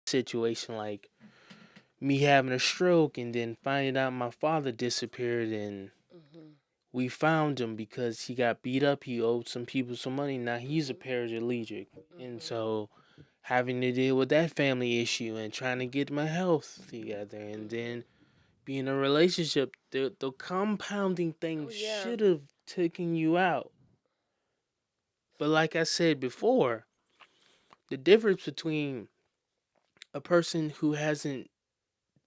situation like me having a stroke and then finding out my father disappeared and Mhm. we found him because he got beat up. He owed some people some money. Now he's a Mhm. paraplegic. And Mhm. so having to deal with that family issue and trying to get my health together and Mhm. then be in a relationship, the compounding Oh things yeah. should have taken you out. But like I said before, the difference between a person who hasn't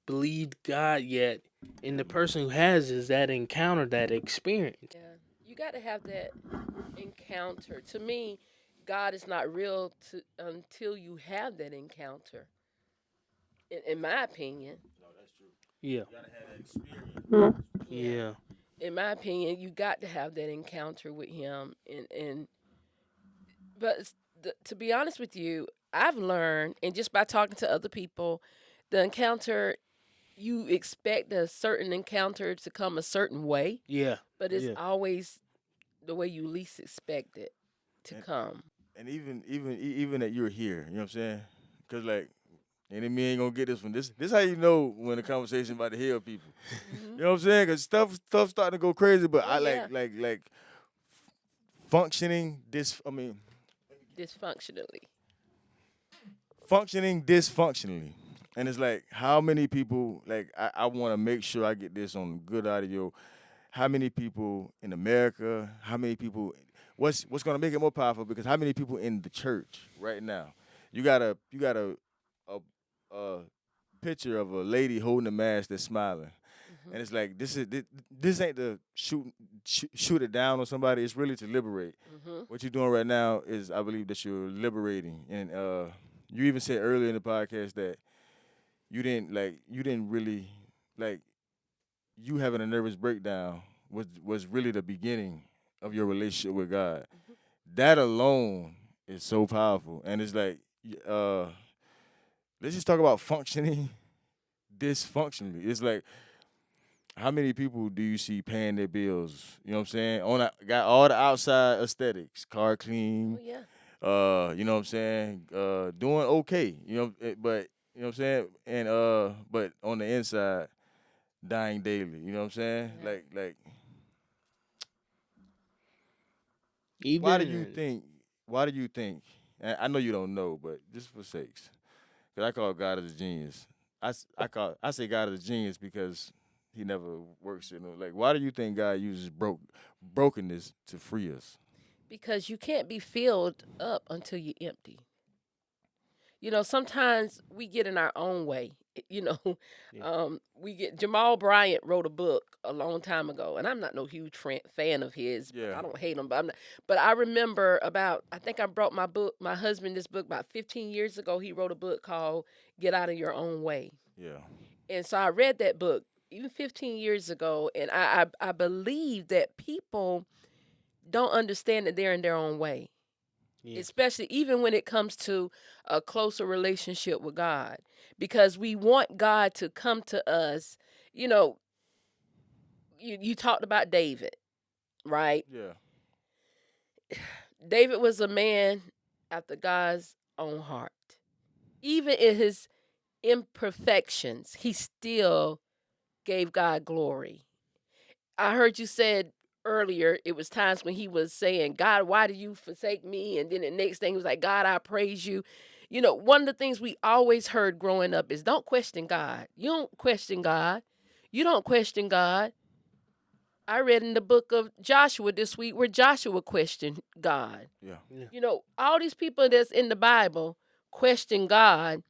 believed God yet and the person who has is that encounter, that experience. Yeah. You got to have that encounter. To me, God is not real until you have that encounter. In my opinion. No, that's true. Yeah. You gotta have that experience. Yeah. Yeah. In my opinion, you got to have that encounter with him and but to be honest with you, I've learned and just by talking to other people, the encounter you expect a certain encounter to come a certain way, Yeah. but it's Yeah. always the way you least expect it to And come. even that you're here, you know what I'm saying? Cause like enemy ain't gonna get this one. This how you know when a conversation about to heal people. Hmm. You know what I'm saying? Cause stuff starting to go crazy. But Oh I yeah, like functioning this. I mean, dysfunctionally. functioning dysfunctionally. And it's like how many people like I want to make sure I get this on good audio. How many people in America? How many people? What's gonna make it more powerful? Because how many people in the church right now? You got a a picture of a lady holding a mask that's smiling, Hmm. and it's like this ain't to shoot it down on somebody. It's really to liberate. Hmm. What you're doing right now is, I believe, that you're liberating, and you even said earlier in the podcast that you didn't really like you having a nervous breakdown was really the beginning of your relationship with God. Hmm. That alone is so powerful, and it's like uh, let's just talk about functioning dysfunctionally. It's like how many people do you see paying their bills? You know what I'm saying? Got all the outside aesthetics, car Oh clean, yeah. you know what I'm saying? Doing okay, but you know what I'm saying? And but on the inside, dying daily. You know what I'm saying? Yeah. Like why do you Even think? Why do you think? And I know you don't know, but just for sakes, because I call God as a genius. I say God is a genius because he never works in like. Why do you think God uses brokenness to free us? Because you can't be filled up until you're empty. Sometimes we get in our own way. yeah. We get Jamal Bryant wrote a book a long time ago, and I'm not no huge fan of his. Yeah, I don't hate him, but I'm not. But I remember I think I brought my husband this book about 15 years ago. He wrote a book called "Get Out of Your Own Way," yeah, and so I read that book even 15 years ago, and I believe that people don't understand that they're in their own way, Yeah. especially even when it comes to a closer relationship with God, because we want God to come to us. You know, you talked about David, right? yeah, David was a man after God's own heart. Even in his imperfections, he still gave God glory. I heard you said earlier it was times when he was saying, God, why do you forsake me? And then the next thing was like, God, I praise you. One of the things we always heard growing up is don't question God. You don't question God. You don't question God. I read in the book of Joshua this week where Joshua questioned God. yeah. Yeah. All these people that's in the Bible question God,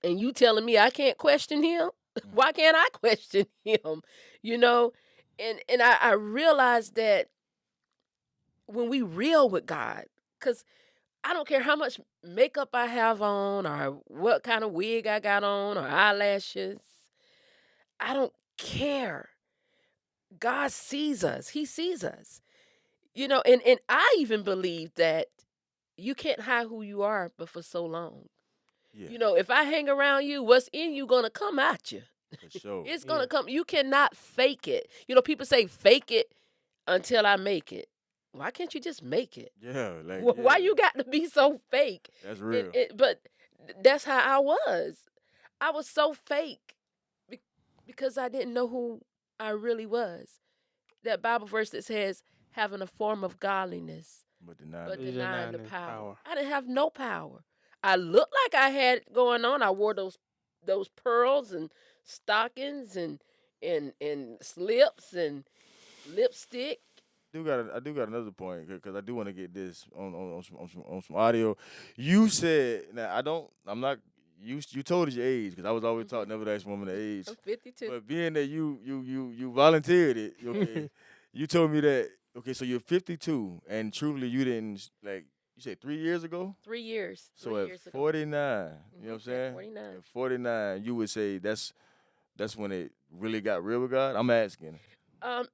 and you telling me I can't question him? Mm. Why can't I question him? You know, and I realized that when we real with God, because I don't care how much makeup I have on or what kind of wig I got on or eyelashes, I don't care. God sees us. He sees us. And I even believe that you can't hide who you are but for so long. Yeah, If I hang around you, what's in you gonna come at you. for sure. It's Yeah. gonna come. You cannot fake it. People say fake it until I make it. Why can't you just make it? Yeah, like Why yeah, you got to be so fake? that's And real. it, but That's how I was. I was so fake be- because I didn't know who I really was. That Bible verse that says, having a form of godliness, But denying but the He's power. denying denying the his power. power. I didn't have no power. I looked like I had it going on. I wore those pearls and stockings and slips and lipstick. I do got another point because I do want to get this on some audio. You said now I'm not you told us your age because I was always taught never to ask a woman the age. I'm 52. But being that you volunteered it, okay, you told me that okay, so you're 52 and truly you didn't like you said 3 years ago. 3 years. So Three at years ago. 49, you know what I'm At saying? 49. At 49, you would say that's when it really got real with God. I'm asking.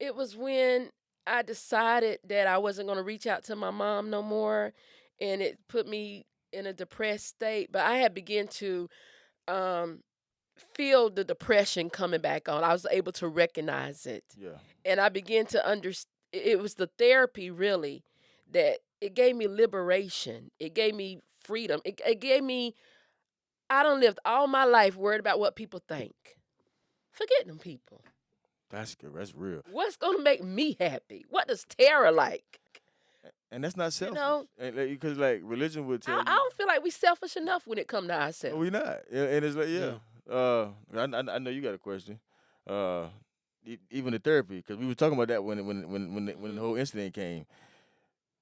It was when I decided that I wasn't going to reach out to my mom no more, and it put me in a depressed state. But I had begun to um, feel the depression coming back on. I was able to recognize it, Yeah, and I began to understand. It was the therapy really that it gave me liberation. It gave me freedom. It gave me. I done lived all my life worried about what people think. Forget them people. that's good. That's real. What's gonna make me happy? What does Tara like? And that's not You selfish. know, And because like religion would tell I you, don't feel like we selfish enough when it come to no, ourselves. we not. And it's like, yeah. Yeah. I know you got a question. Uh, even the therapy, because we were talking about that when the Hmm. whole incident came.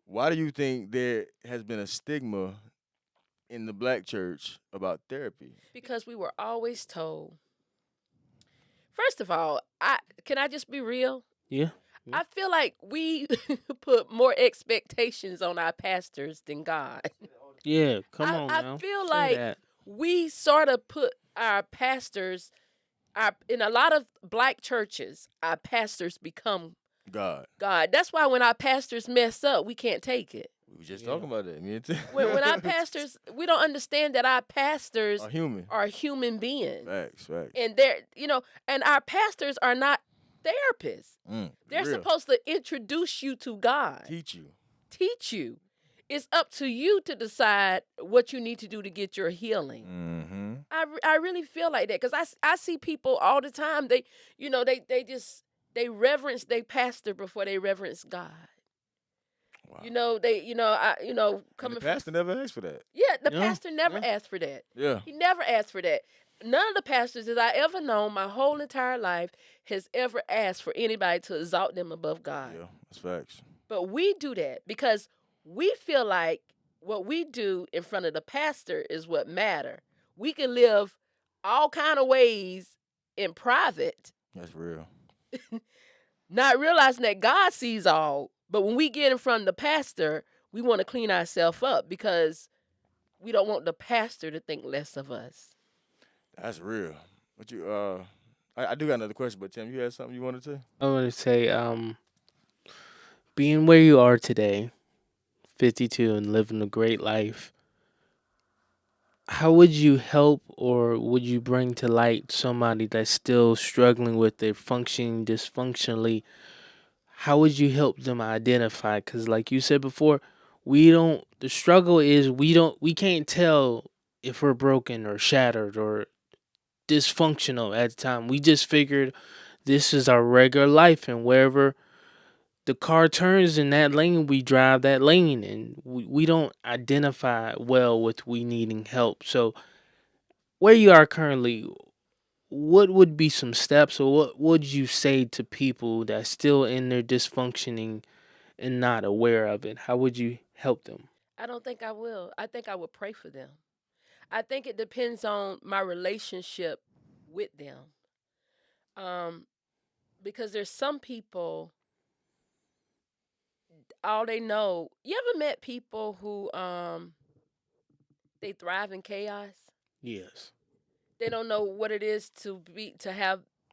Why do you think there has been a stigma in the black church about therapy? Because we were always told. First of all, I just be real. Yeah. Yeah. I feel like we put more expectations on our pastors than God. Yeah. Come on I now. feel Say like that. we sort of put our pastors, our in a lot of black churches, our pastors become God. God. That's why when our pastors mess up, we can't take it. We were just Yeah. talking about that. Me and Tim. When our pastors, we don't understand that our Are pastors human. are human beings, Facts, facts. and and our pastors are not therapists. They're Real. supposed to introduce you to God, Teach you. teach you. It's up to you to decide what you need to do to get your healing. Mm-hmm. I really feel like that because I see people all the time. They reverence their pastor before they reverence God. Wow. And the Coming from, pastor never asked for that. yeah, the Yeah. pastor never Yeah. asked for that. Yeah. He never asked for that. None of the pastors that I ever known my whole entire life has ever asked for anybody to exalt them above God. Yeah. That's facts. But we do that because we feel like what we do in front of the pastor is what matter. We can live all kind of ways in private, That's real. not realizing that God sees all. But when we get in front of the pastor, we want to clean ourselves up because we don't want the pastor to think less of us. That's real. But I do got another question, but Tim, you had something you wanted to say? I want to say, being where you are today, 52, and living a great life, how would you help or would you bring to light somebody that's still struggling with their functioning dysfunctionally? How would you help them identify? Because, like you said before, the struggle is we can't tell if we're broken or shattered or dysfunctional at the time. We just figured this is our regular life, and wherever the car turns in that lane, we drive that lane, and we don't identify well with we needing help. So, where you are currently, what would be some steps, or what would you say to people that's still in their dysfunctioning and not aware of it? How would you help them? I don't think I will. I think I would pray for them. I think it depends on my relationship with them. Um, because there's some people, all they know. You ever met people who they thrive in chaos? Yes. They don't know what it is to be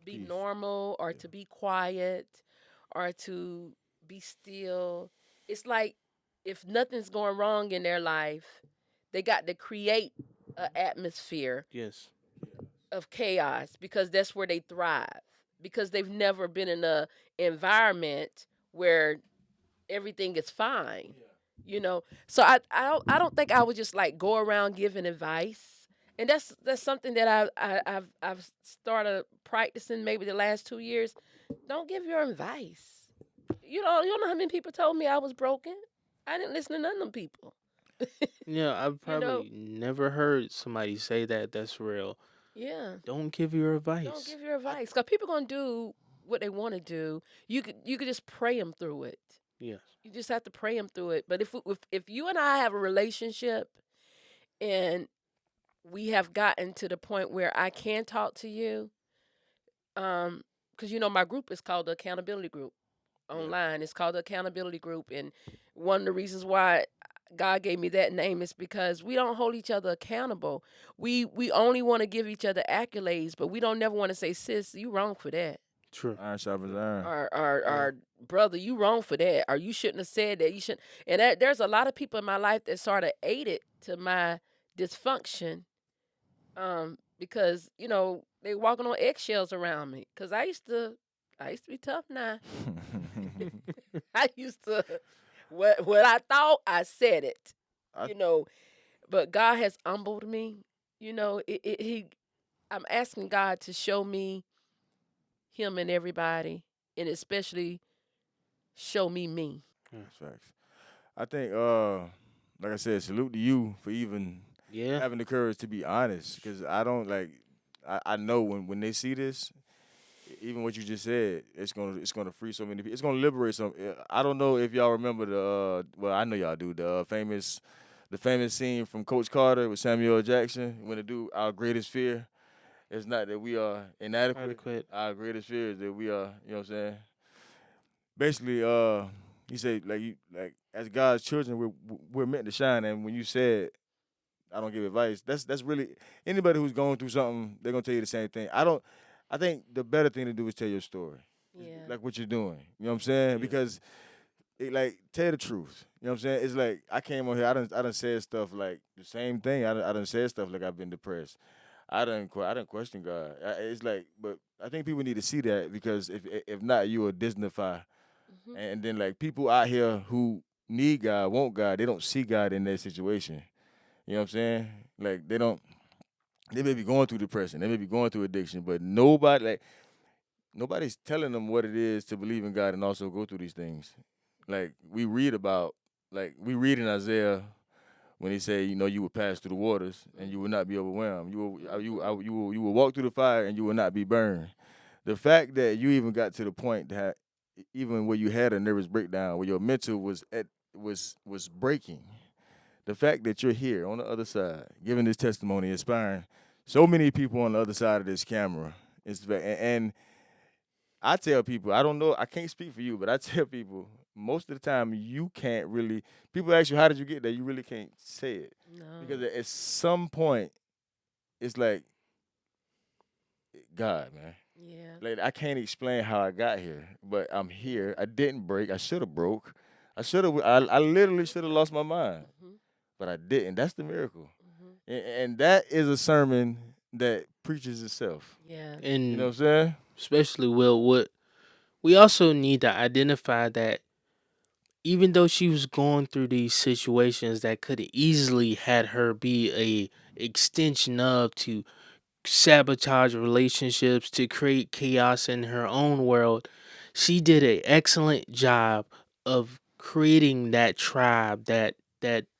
Peace. normal or Yeah. to be quiet or to be still. It's like if nothing's going wrong in their life, they got to create an atmosphere Yes. of chaos because that's where they thrive because they've never been in a environment where everything is fine. So I don't think I would just like go around giving advice. And that's something that I've started practicing maybe the last 2 years. Don't give your advice. You don't know how many people told me I was broken. I didn't listen to none of them people. I've you know, probably never heard somebody say that. That's real. yeah. Don't give your Don't advice. give your I, advice because people gonna do what they want to do. You could just pray them through it. Yes. You just have to pray them through it. But if you and I have a relationship and we have gotten to the point where I can talk to you, because my group is called the accountability group yeah. online. It's called the accountability group, and one of the reasons why God gave me that name is because we don't hold each other accountable. We only want to give each other accolades, but we don't never want to say, "Sis, you wrong for that." True. Iron sharpens iron. Yeah. Or brother, you wrong for that, or you shouldn't have said that. You shouldn't. And there's a lot of people in my life that sort of aided to my dysfunction, because they walking on eggshells around me. Cause I used to be tough now. I used to what I thought I said it, I you know. But God has humbled me. I'm asking God to show me Him and everybody, and especially show me me. Yeah. That's facts. I think, like I said, salute to you for even Yeah. having the courage to be honest. Because I don't like. I know when they see this, even what you just said, it's gonna free so many people. It's gonna liberate some. I don't know if y'all remember the. Well, I know y'all do the famous scene from Coach Carter with Samuel L. Jackson when the dude, our greatest fear is not that we are inadequate. Adequate. Our greatest fear is that we are. You know what I'm saying? Basically, he said like as God's children, we're meant to shine. And when you said I don't give advice, that's really anybody who's going through something, they're gonna tell you the same thing. I don't. I think the better thing to do is tell your story, Yeah. like what you're doing. You know what I'm saying? Yeah. Because like tell the truth. You know what I'm saying? It's like I came on here. I done said stuff like the same thing. I done said stuff like I've been depressed. I didn't question God. It's like, but I think people need to see that because if not, you will dignify. Mhm. And then like people out here who need God, want God, they don't see God in their situation. You know what I'm saying? Like they don't. They may be going through depression. They may be going through addiction, but nobody's telling them what it is to believe in God and also go through these things. Like we read in Isaiah when he said, you will pass through the waters and you will not be overwhelmed. Mhm. You will walk through the fire and you will not be burned. The fact that you even got to the point that even where you had a nervous breakdown, where your mental was breaking, the fact that you're here on the other side, giving this testimony, inspiring so many people on the other side of this camera, and I tell people, I don't know, I can't speak for you, but I tell people most of the time you can't really. People ask you, "How did you get there?" You really can't say it because No. at some point it's like God, man. Yeah. Like I can't explain how I got here, but I'm here. I didn't break. I should have broke. I should have. I literally should have lost my mind, Mhm. but I didn't. That's the miracle, Mhm. and that is a sermon that preaches itself. Yeah. You know And what I'm saying? especially, Will, what we also need to identify that even though she was going through these situations that could have easily had her be a extension of to sabotage relationships, to create chaos in her own world, she did an excellent job of creating that tribe, that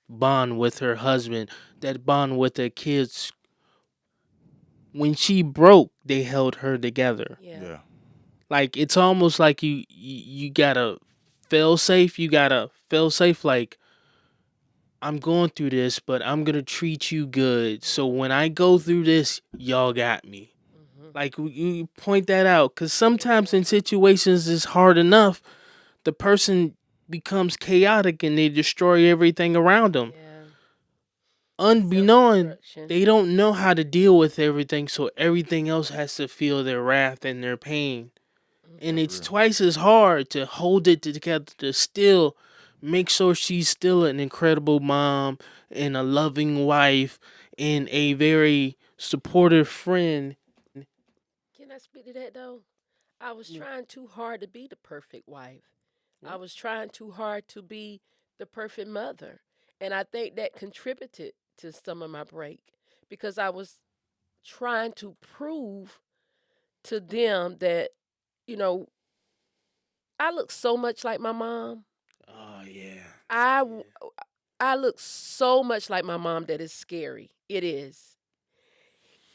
bond with her husband, that bond with her kids. When she broke, they held her together. Yeah. Yeah. Like it's almost like you gotta fail safe. You gotta fail safe. Like I'm going through this, but I'm gonna treat you good. So Mhm. when I go through this, y'all got me. Mhm. Like you point that out, because sometimes Yeah. in situations it's hard enough, the person becomes chaotic and they destroy everything around them. Yeah. Self Unbeknown, destruction. they don't know how to deal with everything, so everything else has to feel their wrath and their pain. And That's Mhm. it's real. twice as hard to hold it together to still make sure she's still an incredible mom and a loving wife and a very supportive friend. Can I speak to that though? I was Yeah. trying too hard to be the perfect wife. Yeah. I was trying too hard to be the perfect mother. And I think that contributed to some of my break because I was trying to prove to them that, you know, I look so much like my mom. Oh yeah. I w- Yeah. I look so much like my mom that it's scary. It is.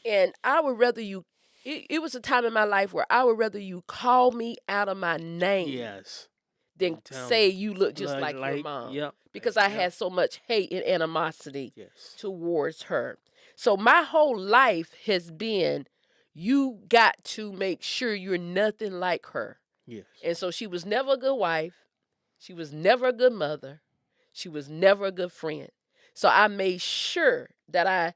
And I would rather you it was a time in my life where I would rather you call me out of my name Yes. than Then tell say me. you look just like your Like mom, yep. because I Yep. had so much hate and animosity Yes. towards her. So my whole life has been, you got to make sure you're nothing like her. Yes. And so she was never a good wife. She was never a good mother. She was never a good friend. So I made sure that I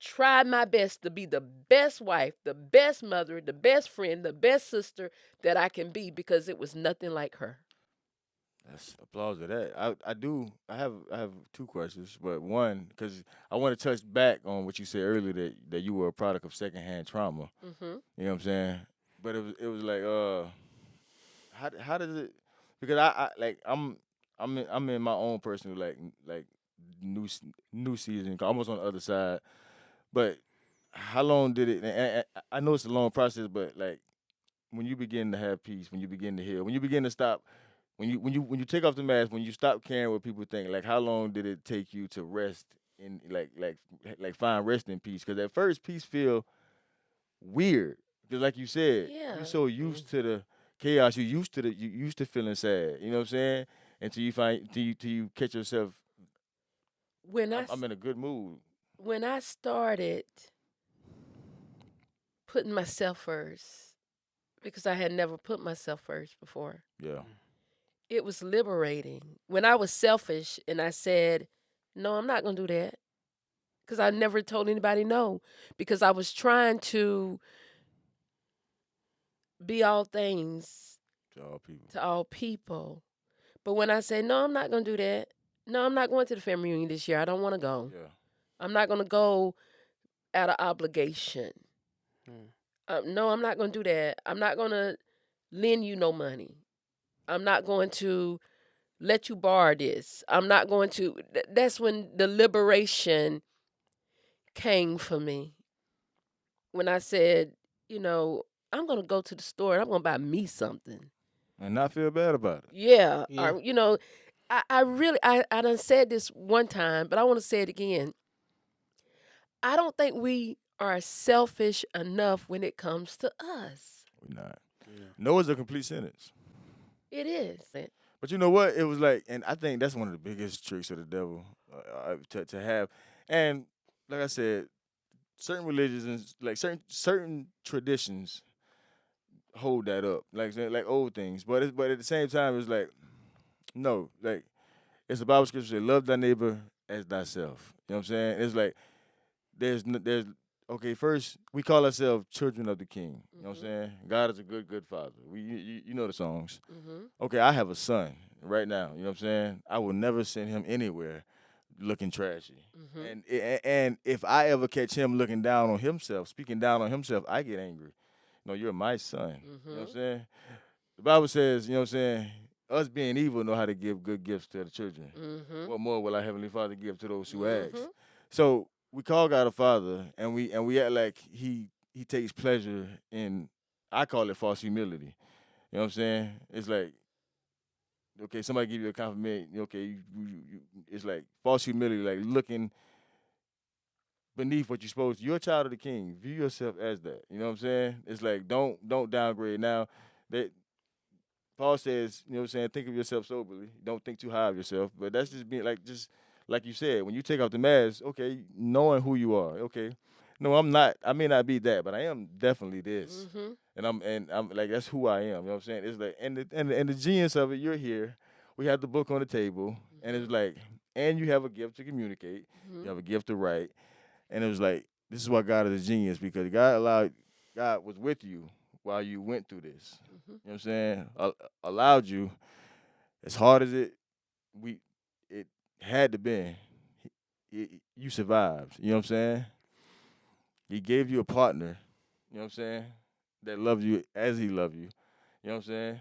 tried my best to be the best wife, the best mother, the best friend, the best sister that I can be, because it was nothing like her. That's applause to that. I do. I have two questions, but one because I want to touch back on what you said earlier that you were a product of secondhand trauma. Mm-hmm. You know what I'm saying? But it was like how does it? Because I like I'm in my own personal like new new season, almost on the other side. But how long did it? And I know it's a long process, but like when you begin to have peace, when you begin to heal, when you begin to stop, when you take off the mask, when you stop caring what people think, like how long did it take you to rest in like find rest in peace? Because at first peace feel weird because like you said, you Yeah. so Mm. used to the chaos, you used to feeling sad. You know what I'm saying? Until you find till you catch yourself. When I I'm in a good mood. when I started putting myself first, because I had never put myself first before, Yeah, Mm. it was liberating. When I was selfish and I said, "No, I'm not going to do that." Because I never told anybody no, because I was trying to be all things to all people. to all people. But when I said, "No, I'm not going to do that." No, I'm not going to the family reunion this year. I don't want to go. Yeah, I'm not going to go out of obligation. Mm. No, I'm not going to do that. I'm not going to lend you no money. I'm not going to let you borrow this. I'm not going to. That's when the liberation came for me. When I said, you know, I'm going to go to the store and I'm going to buy me something. and not feel bad about it. Yeah. Yeah. Or, I really, I done said this one time, but I want to say it again. I don't think we are selfish enough when it comes to us. We're not. Yeah. No is a complete sentence. It is. But you know what? It was like, and I think that's one of the biggest tricks of the devil to have. And like I said, certain religions and like certain traditions hold that up, like old things. But at the same time, it's like no, like it's a Bible scripture that love thy neighbor as thyself. You know what I'm saying? It's like there's okay. First, we call ourselves children of the King. You know what I'm Mhm. saying? God is a good father. You know the songs. Mhm. Okay, I have a son right now. You know what I'm saying? I will never send him anywhere looking trashy. Mhm. And if I ever catch him looking down on himself, speaking down on himself, I get angry. No, you're my son. You know what I'm Mhm. saying? The Bible says, you know what I'm saying, us being evil know how to give good gifts to the children. Mhm. What more will our heavenly Father give to those who ask? Mhm. So we call God a father, and we act like he takes pleasure in. I call it false humility. You know what I'm saying? It's like okay, somebody give you a compliment. Okay, it's like false humility, like looking beneath what you're supposed to. You're a child of the King. View yourself as that. You know what I'm saying? It's like don't downgrade. Now that Paul says, you know what I'm saying, think of yourself soberly. Don't think too high of yourself. But that's just like you said, when you take off the mask, okay, knowing who you are. Okay. No, I'm not. I may not be that, but I am definitely this. Mhm. And I'm like that's who I am. You know what I'm saying? It's like and the genius of it, you're here. We have the book on the table, and it's Mhm. like, and you have a gift to communicate. You Mhm. have a gift to write, and it was like, this is why God is a genius because God was with you while you went through this. Mhm. You know what I'm saying? Allowed you as hard as we it had to be. You survived. You know what I'm saying? He gave you a partner. You know what I'm saying? That loved you as he loved you. You know what I'm saying?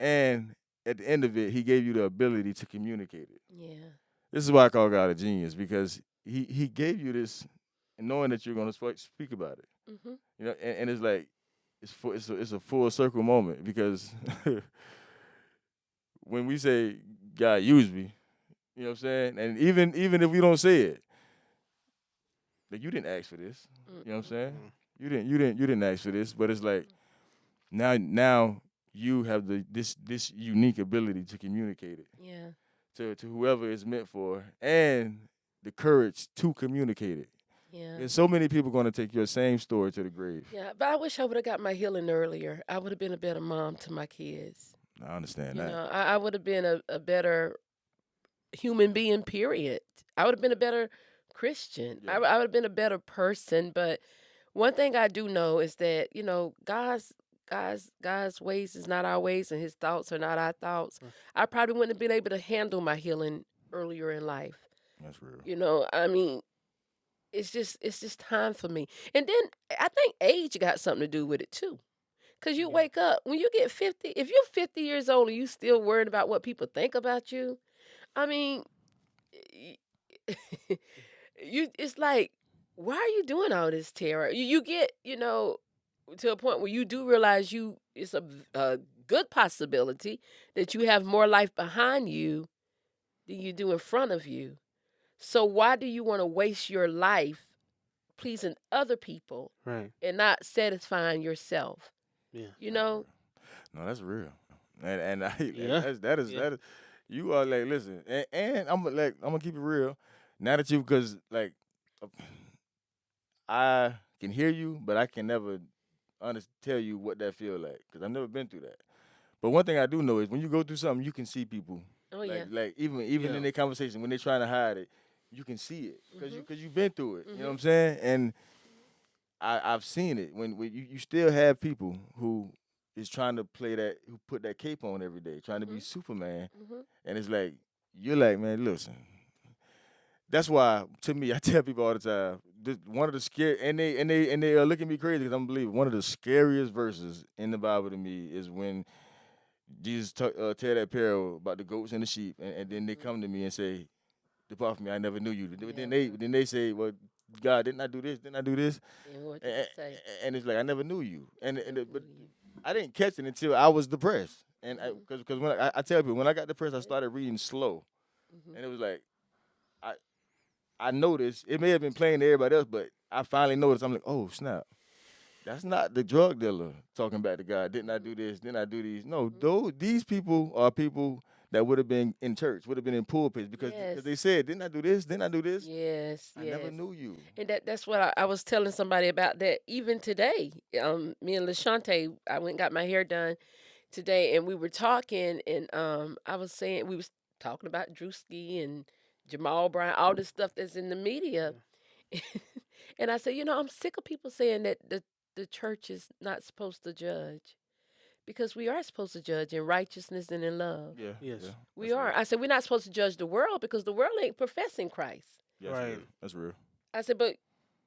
And at the end of it, he gave you the ability to communicate it. Yeah. This is why I call God a genius because he gave you this. and knowing that you're gonna speak about it. Mhm. You know, and it's like it's a full circle moment because when we say God used me, you know what I'm saying, and even if we don't say it, like you didn't ask for this, you know what I'm Mm-mm. saying, Mm. you didn't ask for this, but it's like now you have this unique ability to communicate it Yeah. to whoever it's meant for, and the courage to communicate it. Yeah. There's so many people going to take your same story to the grave. Yeah. But I wish I would have got my healing earlier. I would have been a better mom to my kids. I understand You that. know, I would have been a better human being, period. I would have been a better Christian. Yeah, I would have been a better person. But one thing I do know is that, God's ways is not our ways and his thoughts are not our thoughts. Right. I probably wouldn't have been able to handle my healing earlier in life. that's real. I mean, it's just time for me. And then I think age got something to do with it too. Cause you Yeah. wake up when you get 50, if you're 50 years old and you still worried about what people think about you, I mean, y- it's like, why are you doing all this, Tara? You get, to a point where you do realize it's a good possibility that you have more life behind you than you do in front of you. So why do you want to waste your life pleasing other people Right. and not satisfying yourself? Yeah. You That's know? real. No, that's real. And and Yeah. Yeah. that is you are like listen, and I'm gonna keep it real. Now that you because like uh, I can hear you, but I can never tell you what that feel like because I've never been through that. But one thing I do know is when you go through something, you can see people Oh yeah. like even in Yeah. their conversation when they're trying to hide it, you can see it Mhm. because you've been through it. You know what Mhm. I'm saying? And I've seen it when you still have people who is trying to play that who put that cape on every day, trying to be Mhm. Superman, Mhm. and it's like you're like, man, listen. That's why to me, I tell people all the time, one of the scary and they look at me crazy because I'm believing one of the scariest verses in the Bible to me is when Jesus tell that parable about the goats and the sheep, and then they Mhm. come to me and say, "Depart from me, I never knew you." Then they Never. then they say, "Well, God, didn't I do this? Didn't I do this?" And what did he And, say? and it's like I never knew you, Never but knew you. I didn't catch it until I was depressed, and Mhm. because when I tell people when I got depressed, I Yeah. started reading slow, Mhm. and it was like I I noticed it may have been plain to everybody else, but I finally noticed. I'm like, oh snap. That's not the drug dealer talking back to God. Didn't I Mhm. do this? Didn't I do these? No, Mhm. these people are people that would have been in church, would have been in pulpits because Yes. they said, didn't I do this? Didn't I do this? Yes. I never Yes. knew you. And that's what I was telling somebody about that even today. Me and Lashante, I went and got my hair done today, and we were talking, and I was saying we was talking about Drewski and Jamal Brown, all this stuff that's in the media, Yeah. and I said, I'm sick of people saying that the church is not supposed to judge because we are supposed to judge in righteousness and in love. Yeah, yeah, Yes. We that's real. are. I said we're not supposed to judge the world because the world ain't professing Christ. Yeah, that's real. Right. That's real. I said, but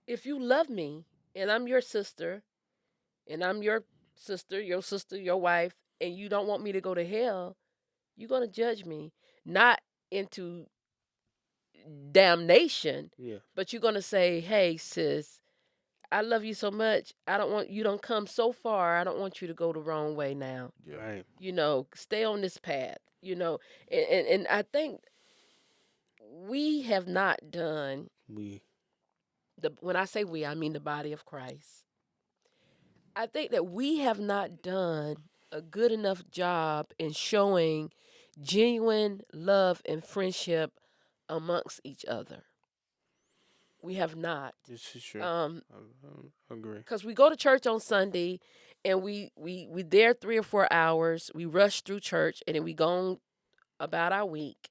if you love me and I'm your sister and I'm your sister, your wife, and you don't want me to go to hell, you're going to judge me, not into damnation, Yeah. but you're going to say, hey, sis, I love you so much. I don't want you don't come so far. I don't want you to go the wrong way now. Yeah, Right. Stay on this path, and I think we have not done We. when I say we, I mean the body of Christ. I think that we have not done a good enough job in showing genuine love and friendship amongst each other. We have not. This is true. Um, I agree. because we go to church on Sunday and we there 3 or 4 hours. We rush through church and then we go on about our week.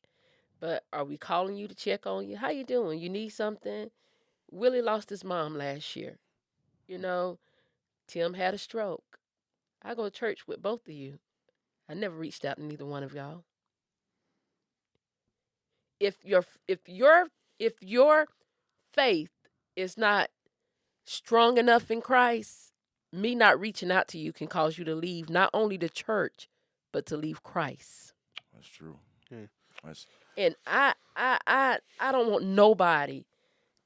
But are we calling you to check on you? How you doing? You need something? Willie lost his mom last year. You know, Tim had a stroke. I go to church with both of you. I never reached out to neither one of y'all. If your if your if your faith is not strong enough in Christ, me not reaching out to you can cause you to leave not only the church, but to leave Christ. that's true. Yeah. That's And I don't want nobody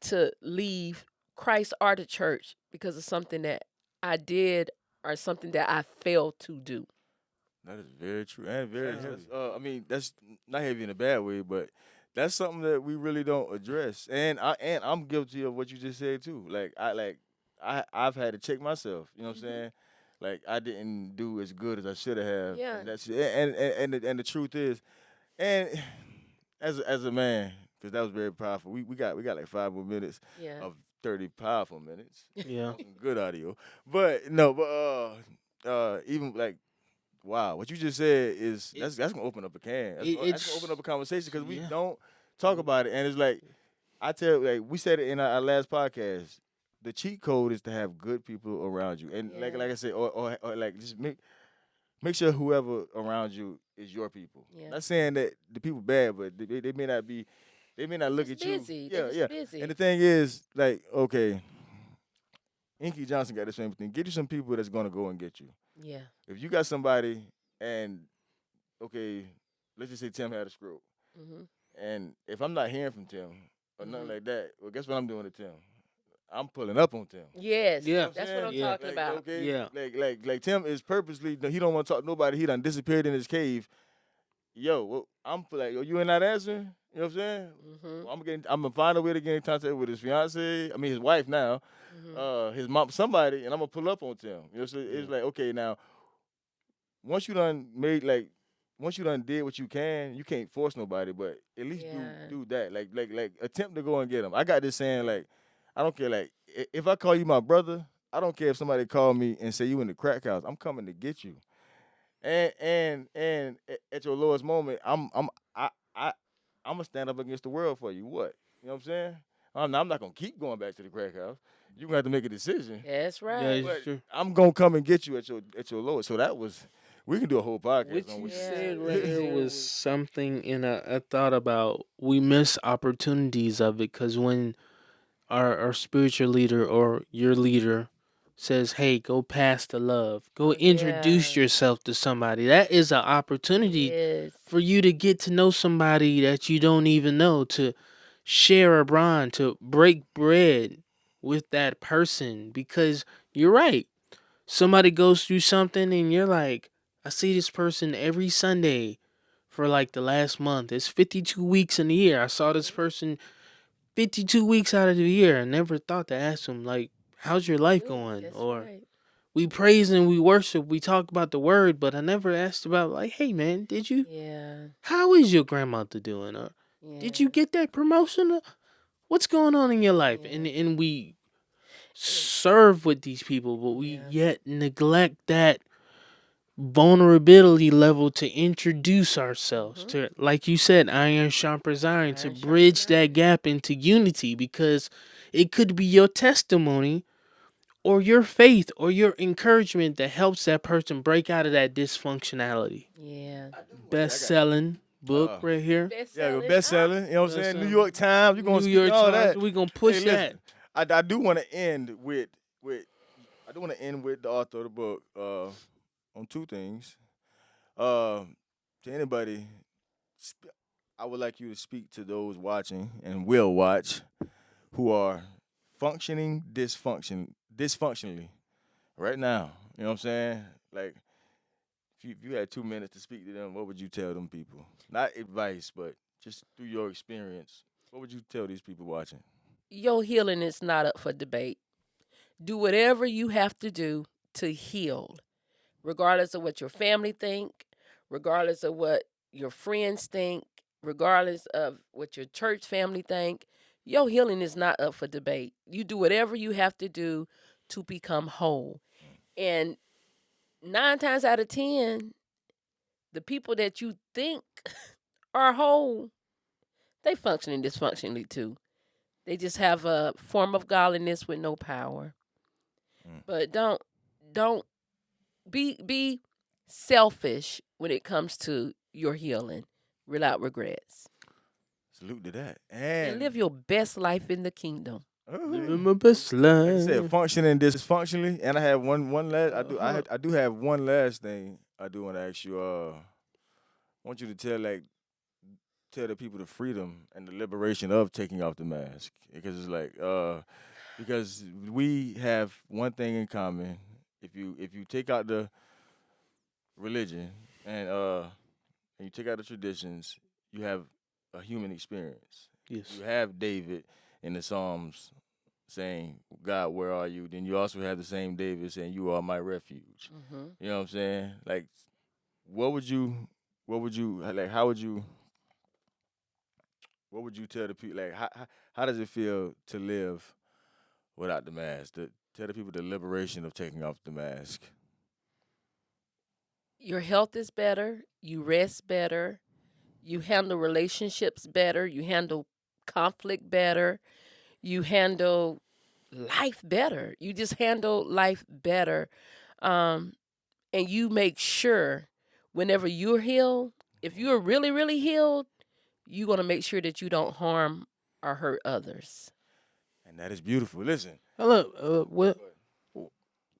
to leave Christ or the church because of something that I did or something that I failed to do. That is very true and very Yeah. heavy. I mean, that's not heavy in a bad way, but that's something that we really don't address. And I'm guilty of what you just said too. I've had to check myself. You know what I'm Hmm. saying? Like I didn't do as good as I should have, Yeah. and the truth is, and as a man, because that was very powerful. We got like 5 more minutes Yeah. of 30 powerful minutes Yeah. on some good audio. But no, but even like wow, what you just said is It, that's gonna open up a can. That's gonna open it's up a conversation because we yeah. don't talk about it, and it's like I tell like we said it in our last podcast. The cheat code is to have good people around you, and Yeah. like I said, or like just make sure whoever around you is your people. Yeah. Not saying that the people bad, but they may not be, they may not They look just at you. busy. They Yeah, just yeah. And busy. the thing is, like, okay, Inky Johnson got the same thing. Get you some people that's gonna go and get you. Yeah. If you got somebody and okay, let's just say Tim had a stroke. Mhm. And if I'm not hearing from Tim or nothing Mhm. like that, well, guess what I'm doing to Tim? I'm pulling up on Tim. Yes, You know Yeah. what I'm that's what saying? I'm Yeah. talking Like, about. okay, Yeah. like Tim is purposely, he don't want to talk to nobody. He done disappeared in his cave. Yo, well, I'm like, yo, you ain't not answering? You know what I'm saying? Mhm. Well, I'm gonna find a way to get in contact with his fiance. I mean, his wife now, Mhm. his mom, somebody, and I'm gonna pull up on Tim. You know, so Yeah. it's like, okay, now once you done made like once you done did what you can, you can't force nobody, but at least do Yeah. do that. Like attempt to go and get them. I got this saying Yeah. like I don't care like if I call you my brother, I don't care if somebody call me and say you in the crack house. I'm coming to get you. At your lowest moment, I I'm gonna stand up against the world for you. What? You know what I'm saying? I'm not gonna keep going back to the crack house. You gonna have to make a decision. That's Yeah. right. It's But true. I'm gonna come and get you at your lowest. So that was we can do a whole podcast What on you what you Yeah. just said right Me here said. too. was something, and I thought about we miss opportunities of it because when our spiritual leader or your leader says, "Hey, go pass the love. Go Oh introduce yeah. yourself to somebody." That is an It opportunity is. for you to get to know somebody that you don't even know, to share a bond, to break bread with that person because you're right. Somebody goes through something and you're like, I see this person every Sunday for like the last month. It's 52 weeks in the year. I saw this Mhm. person 52 weeks out of the year. I never thought to ask them, like, how's your Me life too. going? That's Or right. we praise and we worship, we talk about the word, but I never asked about, like, hey, man, Yeah. how is your grandmother doing? Or did Yeah. you get that promotion? Or what's going on in your life? Yeah. And we And serve with these people, but we yeah. yet neglect that vulnerability level to introduce ourselves Mhm. to, like you said, iron sharpers iron, to Iron sharpen bridge that iron. gap into unity, because it could be your testimony or your faith or your encouragement that helps that person break out of that dysfunctionality. Yeah. Okay, I Best got selling book uh right here. Best yeah, selling. best Ah. selling. You know what I'm Best saying? New selling York Times. You're gonna New speak York all Times, that. we gonna Hey, push that. listen. I do want to end with I do want to end with the author of the book on two things. Uh, to anybody, I would like you to speak to those watching and will watch who are functioning dysfunctionally right now. You know what I'm saying? Like if you had 2 minutes to speak to them, what would you tell them people? Not advice, but just through your experience. What would you tell these people watching? Your healing is not up for debate. Do whatever you have to do to heal, regardless of what your family think, regardless of what your friends think, regardless of what your church family think. Your healing is not up for debate. You do whatever you have to do to become whole. And 9 times out of 10, the people that you think are whole, they functioning dysfunctionally too. They just have a form of godliness with no power. Mm. But don't be selfish when it comes to your healing without regrets. Salute to that. And And live your best life in the kingdom. Living uh, my best like I said, life. functioning dysfunctionally. And I have one last. Uh-huh. I do have one last thing I do want to ask you. I want you to tell the people the freedom and the liberation of taking off the mask because it's like because we have one thing in common. If you take out the religion and you take out the traditions, you have a human experience. Yes. You have David in the Psalms saying, God, where are you? Then you also have the same David saying, you are my refuge. Mm-hmm. You know what I'm saying? Like, what would you, like, what would you tell the people? Like, how does it feel to live without the mask? Tell the people the liberation of taking off the mask. Your health is better. You rest better. You handle relationships better. You handle conflict better. You handle life better. You just handle life better. Um, and you make sure whenever you're healed, if you're really, really healed, you're going to make sure that you don't harm or hurt others. And that is beautiful. Listen. Hello. What? Go ahead.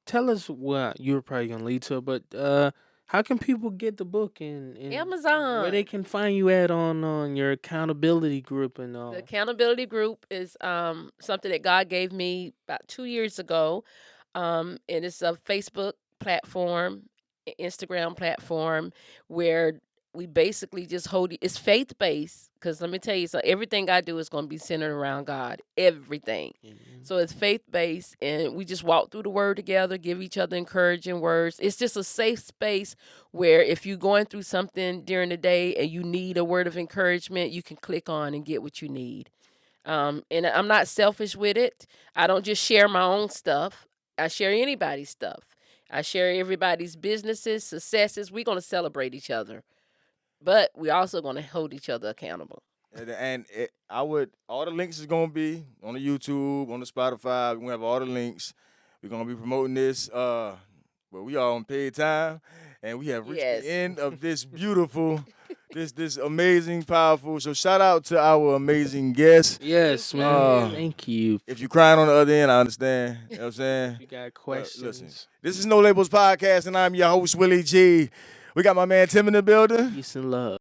Tell us what you were probably gonna lead to, but how can people get the book and where they Amazon. can find you at on your accountability group and The all? accountability group is something that God gave me about 2 years ago. And it's a Facebook platform, Instagram platform where we basically just hold it's faith based. Because let me tell you, so everything I do is going to be centered around God. Everything. Amen. So it's faith based, and we just walk through the word together, give each other encouraging words. It's just a safe space where if you're going through something during the day and you need a word of encouragement, you can click on and get what you need. And I'm not selfish with it. I don't just share my own stuff. I share anybody's stuff. I share everybody's businesses, successes. We're going to celebrate each other, but we're also going to hold each other accountable. I would all the links is gonna be on the YouTube, on the Spotify. We're gonna have all the links. We're gonna be promoting this. But we are on paid time, and we have reached the Yes. end of this beautiful, this amazing, powerful. So shout out to our amazing guests. Thank Yes, man. Uh, you. Thank you. if you're crying on the other end, I understand. You know what I'm saying? You got But listen, questions? this is No Labels Podcast, and I'm your host Willie G. We got my man Tim in the building. Peace and love.